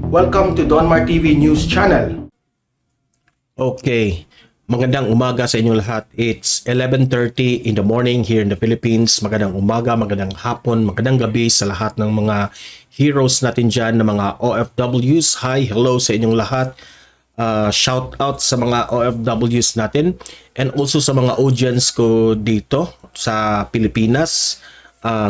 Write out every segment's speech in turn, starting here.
Welcome to Donmar TV News Channel. Okay, magandang umaga sa inyong lahat. It's 11:30 in the morning here in the Philippines. Magandang umaga, magandang hapon, magandang gabi sa lahat ng mga heroes natin dyan, ng mga OFWs. Hi, hello sa inyong lahat. Shout out sa mga OFWs natin and also sa mga audience ko dito sa Pilipinas.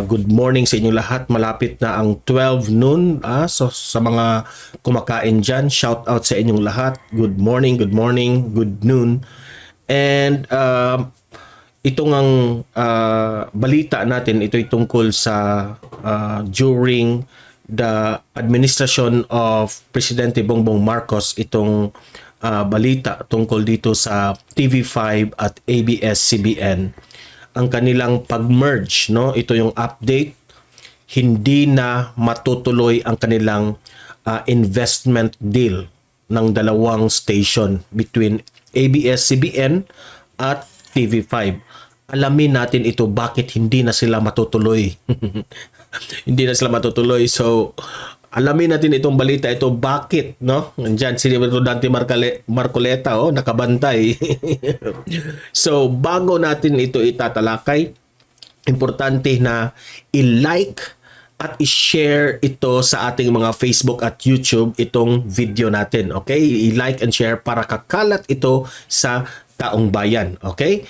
Good morning sa inyong lahat. Malapit na ang 12 noon. So sa mga kumakain dyan, shout out sa inyong lahat. Good morning, good noon. And itong ang balita natin, ito'y tungkol sa during the administration of Presidente Bongbong Marcos, itong balita tungkol dito sa TV5 at ABS-CBN. Ang kanilang pag-merge, no? Ito yung update. Hindi na matutuloy ang kanilang investment deal ng dalawang station between ABS-CBN at TV5. Alamin natin ito bakit hindi na sila matutuloy. Hindi na sila matutuloy. So, alamin natin itong balita ito bakit, no? Nandiyan si Dante Marcoleta, nakabantay. So, bago natin ito itatalakay, importante na i-like at i-share ito sa ating mga Facebook at YouTube itong video natin. Okay? I-like and share para kakalat ito sa taong bayan. Okay?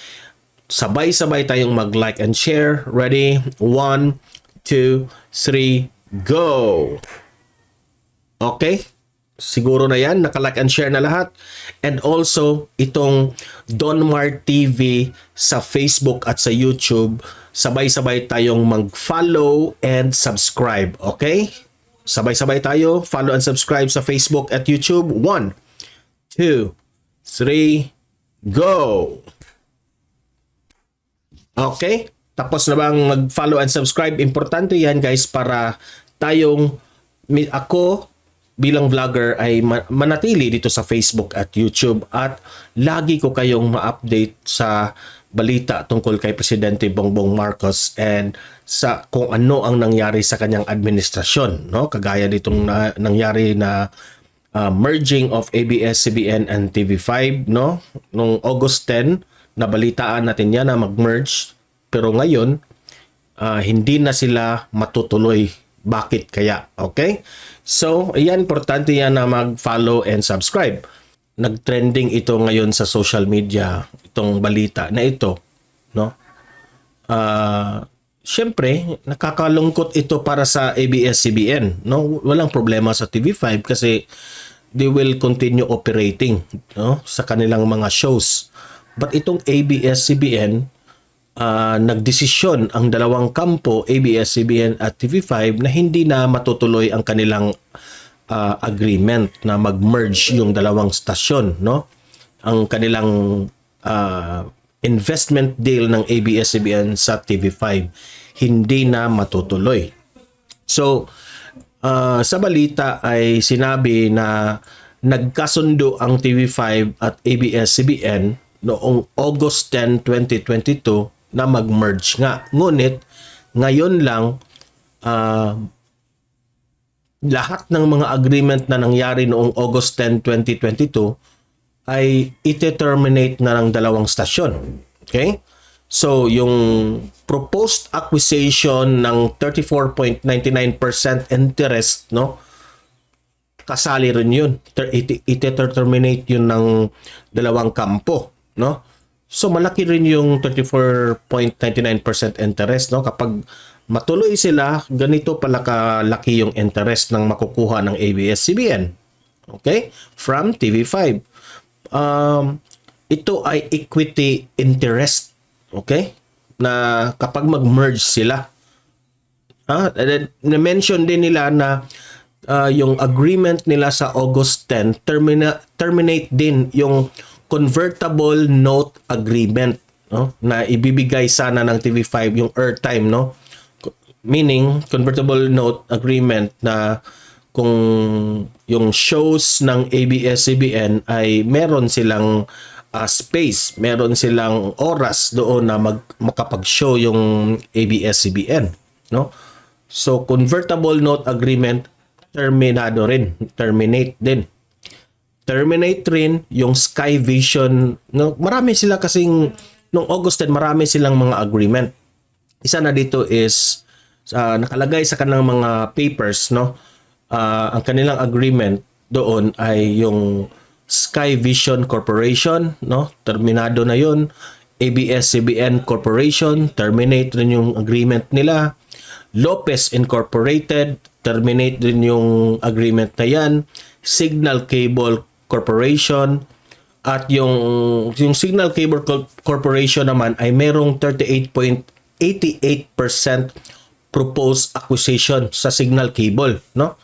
Sabay-sabay tayong mag-like and share. Ready? 1, 2, 3, go! Okay? Siguro na yan. Naka-like and share na lahat. And also, itong Donmar TV sa Facebook at sa YouTube, sabay-sabay tayong mag-follow and subscribe. Okay? Sabay-sabay tayo. Follow and subscribe sa Facebook at YouTube. 1, 2, 3, go! Okay? Tapos na bang mag-follow and subscribe? Importante yan guys para ako bilang vlogger ay manatili dito sa Facebook at YouTube at lagi ko kayong ma-update sa balita tungkol kay Presidente Bongbong Marcos and sa kung ano ang nangyari sa kanyang administrasyon, no? Kagaya nitong nangyari na merging of ABS-CBN and TV5, no? Nung August 10, nabalitaan natin yan na mag-merge pero ngayon hindi na sila matutuloy. Bakit kaya? Okay? So, ayan, importante yan na mag-follow and subscribe. Nag-trending ito ngayon sa social media, itong balita na ito, no? Siyempre, nakakalungkot ito para sa ABS-CBN, no? Walang problema sa TV5 kasi they will continue operating, no, sa kanilang mga shows. But itong ABS-CBN, nagdesisyon ang dalawang kampo, ABS-CBN at TV5, na hindi na matutuloy ang kanilang agreement na mag-merge yung dalawang stasyon, no? Ang kanilang investment deal ng ABS-CBN sa TV5 hindi na matutuloy. So, sa balita ay sinabi na nagkasundo ang TV5 at ABS-CBN noong August 10, 2022 na mag-merge nga. Ngunit, ngayon lang, lahat ng mga agreement na nangyari noong August 10, 2022 ay ite-terminate na ng dalawang stasyon. Okay? So, yung proposed acquisition ng 34.99% interest, no? Kasali rin yun. Ite-terminate yun ng dalawang kampo, no? So malaki rin yung 34.99% interest, no? Kapag matuloy sila, ganito pala kalaki yung interest ng makukuha ng ABS-CBN. Okay? From TV5. Ito ay equity interest. Okay? Na kapag mag-merge sila. Na-mention din nila na yung agreement nila sa August 10 terminate din yung convertible note agreement, no? Na ibibigay sana ng TV5 yung airtime, no? Meaning convertible note agreement na kung yung shows ng ABS-CBN ay meron silang space, meron silang oras doon na makapag-show yung ABS-CBN, no? So convertible note agreement terminado rin, terminate din. Terminate rin yung Sky Vision. No, marami sila kasing nung August 10, marami silang mga agreement. Isa na dito is nakalagay sa kanilang mga papers, no. Ang kanilang agreement doon ay yung Sky Vision Corporation, no. Terminado na 'yon. ABS-CBN Corporation, terminate rin yung agreement nila. Lopez Incorporated, terminate din yung agreement na yan. Signal Cable Corporation, at yung Signal Cable Corporation naman ay merong 38.88% proposed acquisition sa Signal Cable, no?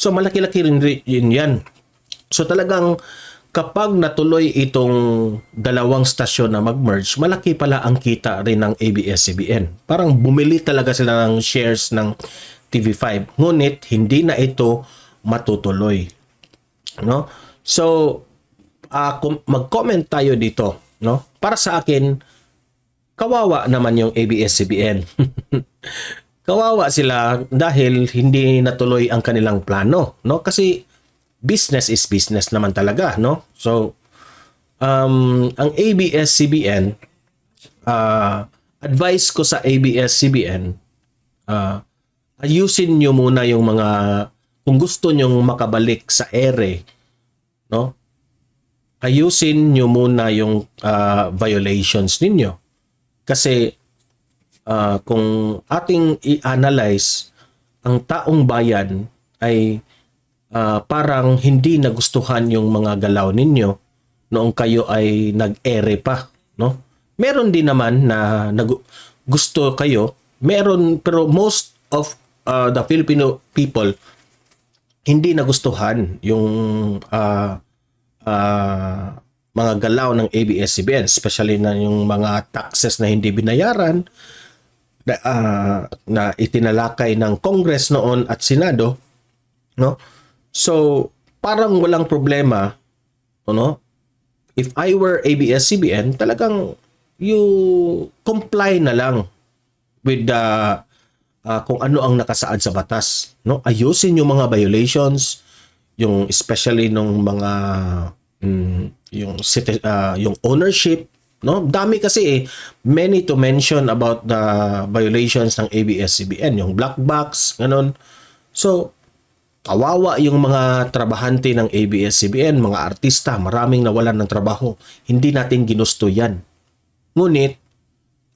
So malaki-laki rin yan. So talagang kapag natuloy itong dalawang stasyon na mag-merge, malaki pala ang kita rin ng ABS-CBN. Parang bumili talaga sila ng shares ng TV5. Ngunit hindi na ito matutuloy, no? So mag-comment tayo dito, no? Para sa akin, kawawa naman yung ABS-CBN. Kawawa sila dahil hindi natuloy ang kanilang plano, no? Kasi business is business naman talaga, no? So ang ABS-CBN, advice ko sa ABS-CBN, ayusin nyo muna yung mga, kung gusto nyong makabalik sa ere, no? Ayusin nyo muna yung violations ninyo. Kasi kung ating i-analyze, ang taong bayan ay parang hindi nagustuhan yung mga galaw ninyo noong kayo ay nag-ere pa, no? Meron din naman na gusto kayo, meron, pero most of the Filipino people hindi nagustuhan yung mga galaw ng ABS-CBN, especially na yung mga taxes na hindi binayaran na itinalakay ng Congress noon at Senado, no? So parang walang problema, no? If I were ABS-CBN, talagang you comply na lang with the kung ano ang nakasaad sa batas, no? Ayusin yung mga violations, yung especially nung mga yung ownership, no? Dami kasi many to mention about the violations ng ABS-CBN, yung black box, ganun. So kawawa yung mga trabahante ng ABS-CBN, mga artista, maraming nawalan ng trabaho. Hindi natin ginusto yan. Ngunit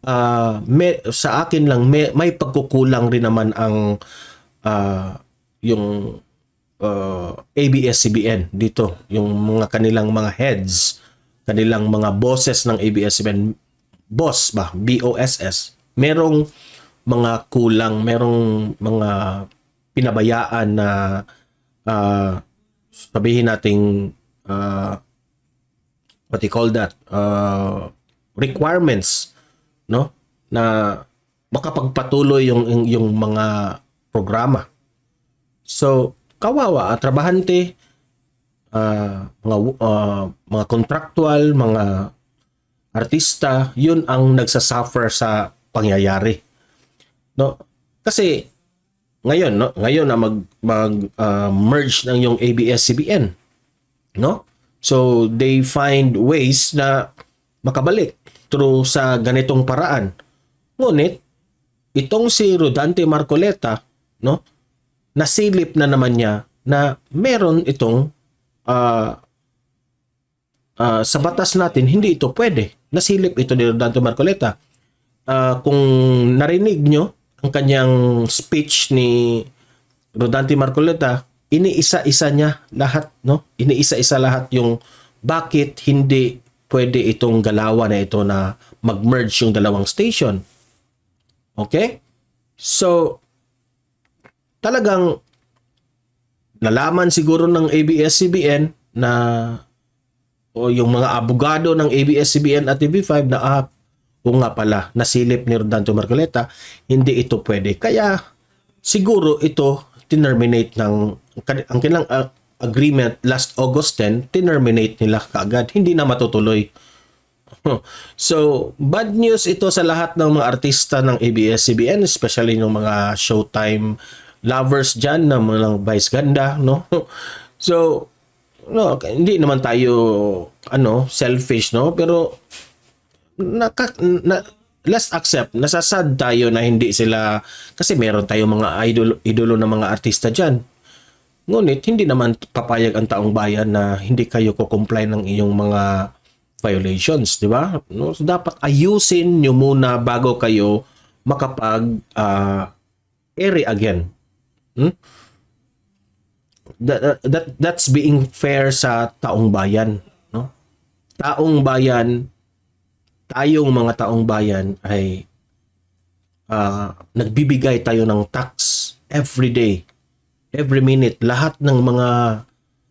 sa akin lang may pagkukulang rin naman ang yung ABS-CBN dito, yung mga kanilang mga heads, kanilang mga bosses ng ABS-CBN, boss ba, BOSS, merong mga kulang, merong mga pinabayaan na sabihin nating what you call that, requirements, no, na makapagpatuloy yung mga programa. So kawawa at trabahante, mga contractual, mga artista, yun ang nagsasuffer sa pangyayari, no? Kasi ngayon, no, ngayon na merge ng yung ABS-CBN, no? So they find ways na makabalik through sa ganitong paraan. Ngunit itong si Rodante Marcoleta, no, nasilip na naman niya na meron itong sa batas natin, hindi ito pwede. Nasilip ito ni Rodante Marcoleta. Kung narinig nyo ang kanyang speech ni Rodante Marcoleta, iniisa-isa niya lahat, no? Iniisa-isa lahat yung bakit hindi pwede itong galawan na ito na mag-merge yung dalawang station. Okay? So talagang nalaman siguro ng ABS-CBN na o yung mga abogado ng ABS-CBN at TV5 na o nga pala, nasilip ni Rodante Marcoleta, hindi ito pwede. Kaya siguro ito tinerminate ang kanilang agreement last August 10, tinerminate nila kaagad, hindi na matutuloy. So bad news ito sa lahat ng mga artista ng ABS-CBN, especially ng mga Showtime lovers dyan na mga vice ganda, no? So, no, hindi naman tayo selfish, no? Pero let's accept, nasasad tayo na hindi sila, kasi meron tayong mga idolo na mga artista dyan. Ngunit hindi naman papayag ang taong bayan na hindi kayo ko-comply ng iyong mga violations, di ba? No? So, dapat ayusin nyo muna bago kayo makapag ere again. That's being fair sa taong bayan, no? Taong bayan, tayong mga taong bayan ay nagbibigay tayo ng tax every day, every minute. Lahat ng mga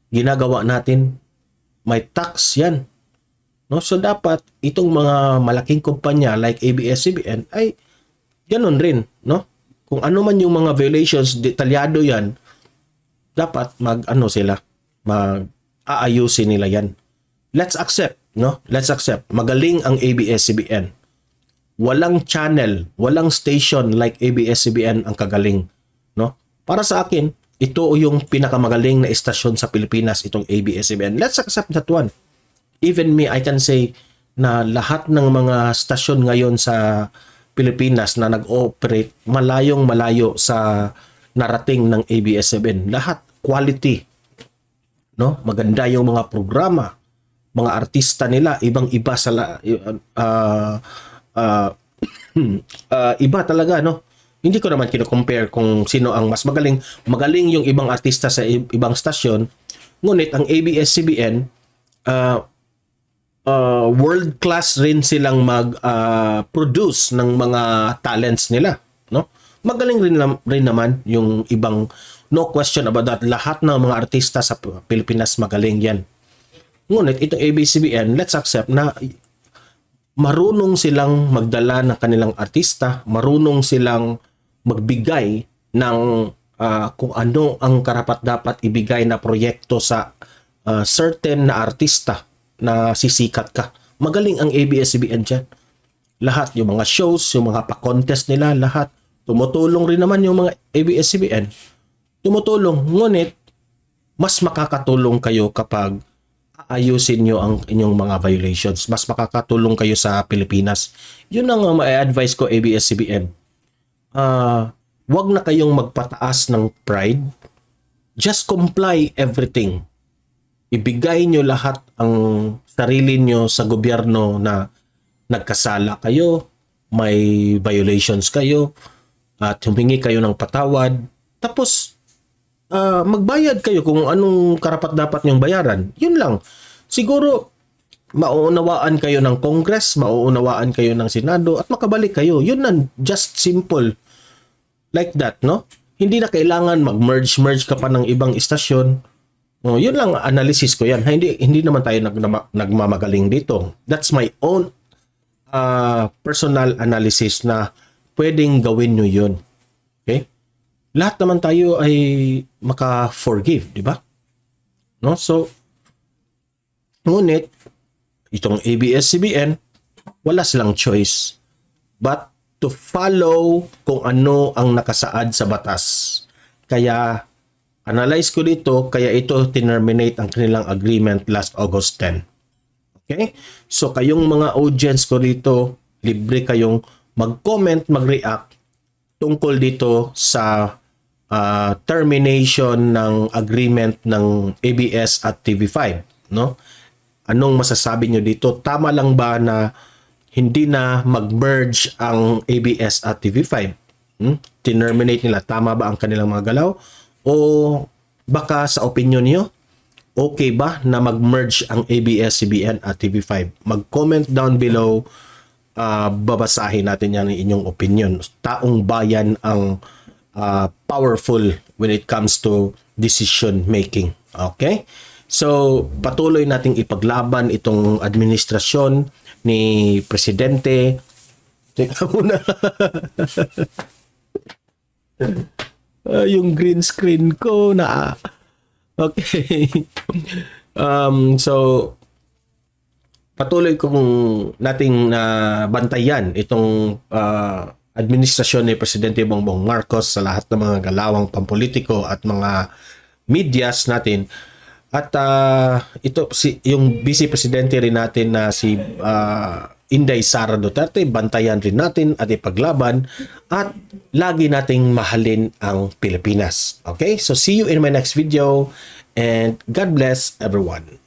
ginagawa natin may tax yan, no? So dapat itong mga malaking kumpanya like ABS-CBN ay ganun rin, no? Kung ano man yung mga violations, detalyado yan, dapat aayusin nila yan. Let's accept, no? Let's accept. Magaling ang ABS-CBN. Walang channel, walang station like ABS-CBN ang kagaling, no? Para sa akin, ito yung pinakamagaling na istasyon sa Pilipinas, itong ABS-CBN. Let's accept that one. Even me, I can say na lahat ng mga stasyon ngayon sa Pilipinas na nag-ooperate, malayong malayo sa narating ng ABS-CBN. Lahat quality, no? Maganda yung mga programa, mga artista nila, ibang-iba sa iba talaga, no? Hindi ko naman kino-compare kung sino ang mas magaling. Magaling yung ibang artista sa ibang stasyon. Ngunit ang ABS-CBN, world class rin silang mag-produce ng mga talents nila, no? Magaling rin naman yung ibang, no question about that. Lahat ng mga artista sa Pilipinas magaling yan. Ngunit itong ABS-CBN, let's accept na marunong silang magdala ng kanilang artista, marunong silang magbigay ng kung ano ang karapat-dapat ibigay na proyekto sa certain na artista na sisikat ka. Magaling ang ABS-CBN dyan. Lahat, yung mga shows, yung mga pa-contest nila, lahat. Tumutulong rin naman yung mga ABS-CBN. Tumutulong. Ngunit, mas makakatulong kayo kapag ayusin nyo ang inyong mga violations. Mas makakatulong kayo sa Pilipinas. Yun ang ma-advise ko, ABS-CBN. Wag na kayong magpataas ng pride. Just comply everything. Ibigay nyo lahat ang sarili nyo sa gobyerno na nagkasala kayo, may violations kayo, at humingi kayo ng patawad. Tapos, magbayad kayo kung anong karapat-dapat nyong bayaran. Yun lang. Siguro, mauunawaan kayo ng Congress, mauunawaan kayo ng Senado, at makabalik kayo. Yun lang. Just simple. Like that, no? Hindi na kailangan mag-merge ka pa ng ibang istasyon. Yun lang, analysis ko yan. Hindi naman tayo nagmamagaling dito. That's my own personal analysis na pwedeng gawin nyo yun. Okay? Lahat naman tayo ay maka-forgive, di ba? No? So, ngunit, itong ABS-CBN, wala silang choice but to follow kung ano ang nakasaad sa batas. Kaya, analyze ko dito, kaya ito terminate ang kanilang agreement last August 10. Okay? So, kayong mga audience ko dito, libre kayong mag-comment, mag-react tungkol dito sa termination ng agreement ng ABS at TV5, no? Anong masasabi nyo dito? Tama lang ba na hindi na mag-merge ang ABS at TV5? Terminate nila. Tama ba ang kanilang mga galaw? O baka sa opinion niyo, okay ba na mag-merge ang ABS-CBN at TV5? Mag-comment down below. Babasahin natin yan ng inyong opinion. Taong bayan ang powerful when it comes to decision making. Okay? So, patuloy nating ipaglaban itong administrasyon ni Presidente. Teka muna. Yung green screen ko na. Okay. So, patuloy kong nating bantayan itong administrasyon ni Presidente Bongbong Marcos, sa lahat ng mga galawang pampolitiko at mga medias natin. At ito yung Vice Presidente rin natin na si Inday Sara Duterte, bantayan rin natin at ipaglaban at lagi nating mahalin ang Pilipinas. Okay? So see you in my next video and God bless everyone.